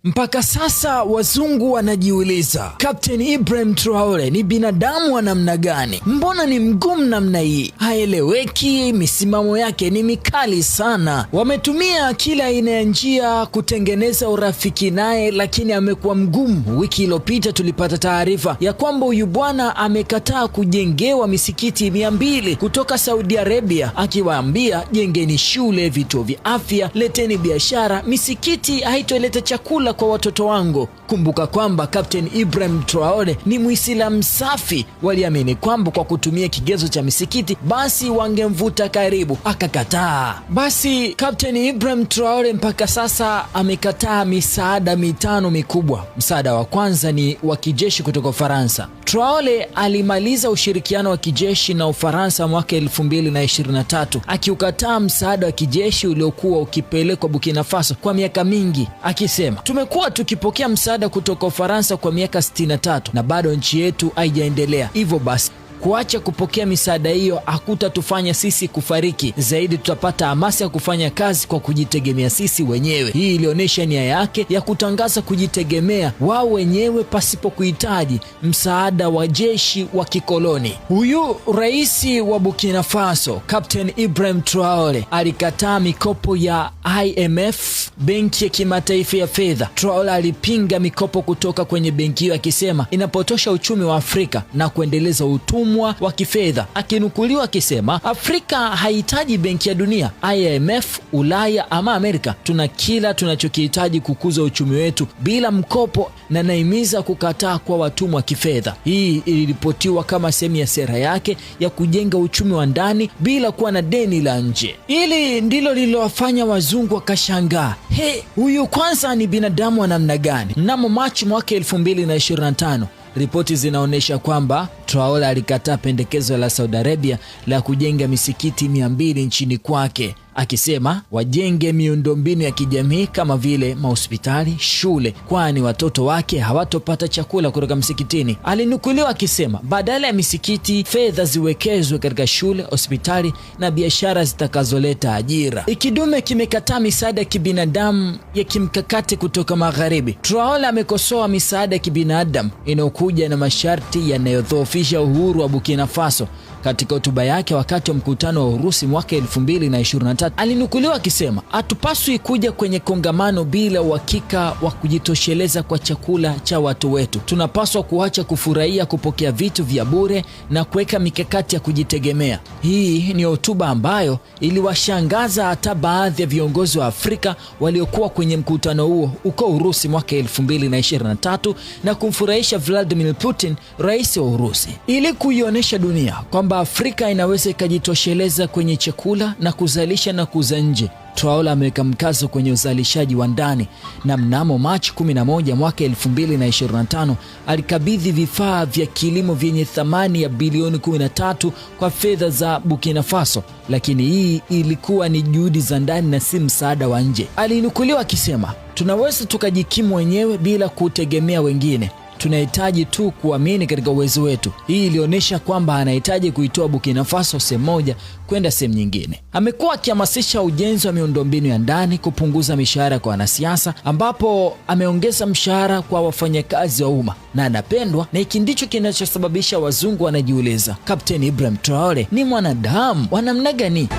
Mpaka sasa wazungu wanajiuliza, Captain Ibrahim Traore ni binadamu wa namna gani? Mbona ni mgumu namna hii? Haeleweki, misimamo yake ni mikali sana. Wametumia kila aina ya njia kutengeneza urafiki naye, lakini amekuwa mgumu. Wiki iliyopita tulipata taarifa ya kwamba huyu bwana amekataa kujengewa misikiti 200 kutoka Saudi Arabia, akiwaambia jengeni shule, vituo vya afya, leteni biashara, misikiti haitoleta chakula kwa watoto wangu. Kumbuka kwamba Captain Ibrahim Traore ni Muislamu safi. Waliamini kwamba kwa kutumia kigezo cha misikiti basi wangemvuta karibu, akakataa. Basi Captain Ibrahim Traore mpaka sasa amekataa misaada 5 mikubwa. Msaada wa kwanza ni wa kijeshi kutoka Ufaransa. Traore alimaliza ushirikiano wa kijeshi na Ufaransa mwaka 2023, akiukataa msaada wa kijeshi uliokuwa ukipelekwa Burkina Faso kwa miaka mingi, akisema tumekuwa tukipokea msaada kutoka Ufaransa kwa miaka 63 na bado nchi yetu haijaendelea. Hivyo basi kuacha kupokea misaada hiyo hakutatufanya sisi kufariki, zaidi tutapata hamasa ya kufanya kazi kwa kujitegemea sisi wenyewe. Hii ilionyesha nia yake ya kutangaza kujitegemea wao wenyewe pasipo kuhitaji msaada wa jeshi wa kikoloni. Huyu rais wa Burkina Faso, Captain Ibrahim Traore, alikataa mikopo ya IMF, benki ya kimataifa ya fedha. Traore alipinga mikopo kutoka kwenye benki hiyo, akisema inapotosha uchumi wa Afrika na kuendeleza utumwa wa kifedha, akinukuliwa akisema Afrika haihitaji benki ya dunia, IMF, Ulaya ama Amerika. Tuna kila tunachokihitaji kukuza uchumi wetu bila mkopo, na naimiza kukataa kwa watumwa wa kifedha. Hii iliripotiwa kama sehemu ya sera yake ya kujenga uchumi wa ndani bila kuwa na deni la nje. Hili ndilo lililowafanya wazungu wakashangaa, huyu kwanza ni binadamu wa namna gani? Mnamo Machi mwaka 2025 ripoti zinaonyesha kwamba Traore alikataa pendekezo la Saudi Arabia la kujenga misikiti 200 nchini kwake, akisema wajenge miundombinu ya kijamii kama vile mahospitali, shule, kwani watoto wake hawatopata chakula kutoka msikitini. Alinukuliwa akisema badala ya misikiti, fedha ziwekezwe katika shule, hospitali na biashara zitakazoleta ajira. Ikidume kimekataa misaada ya kibinadamu ya kimkakati kutoka magharibi. Traore amekosoa misaada ya kibinadamu inayokuja na masharti yanayodhoofisha uhuru wa Burkina Faso. Katika hotuba yake wakati wa mkutano wa Urusi mwaka 2023, alinukuliwa akisema hatupaswi kuja kwenye kongamano bila uhakika wa kujitosheleza kwa chakula cha watu wetu. Tunapaswa kuacha kufurahia kupokea vitu vya bure na kuweka mikakati ya kujitegemea. Hii ni hotuba ambayo iliwashangaza hata baadhi ya viongozi wa Afrika waliokuwa kwenye mkutano huo uko Urusi mwaka 2023 na kumfurahisha Vladimir Putin, rais wa Urusi, ili kuionyesha dunia kwamba Afrika inaweza ikajitosheleza kwenye chakula na kuzalisha na kuuza nje. Traore ameweka mkazo kwenye uzalishaji wa ndani, na mnamo Machi 11 mwaka 2025 alikabidhi vifaa vya kilimo vyenye thamani ya bilioni 13 kwa fedha za Burkina Faso, lakini hii ilikuwa ni juhudi za ndani na si msaada wa nje. Alinukuliwa akisema tunaweza tukajikimu wenyewe bila kutegemea wengine, tunahitaji tu kuamini katika uwezo wetu. Hii ilionyesha kwamba anahitaji kuitoa Burkina Faso sehemu moja kwenda sehemu nyingine. Amekuwa akihamasisha ujenzi wa miundombinu ya ndani, kupunguza mishahara kwa wanasiasa, ambapo ameongeza mshahara kwa wafanyakazi wa umma na anapendwa, na hiki ndicho kinachosababisha wazungu wanajiuliza, Captain Ibrahim Traore ni mwanadamu wa namna gani?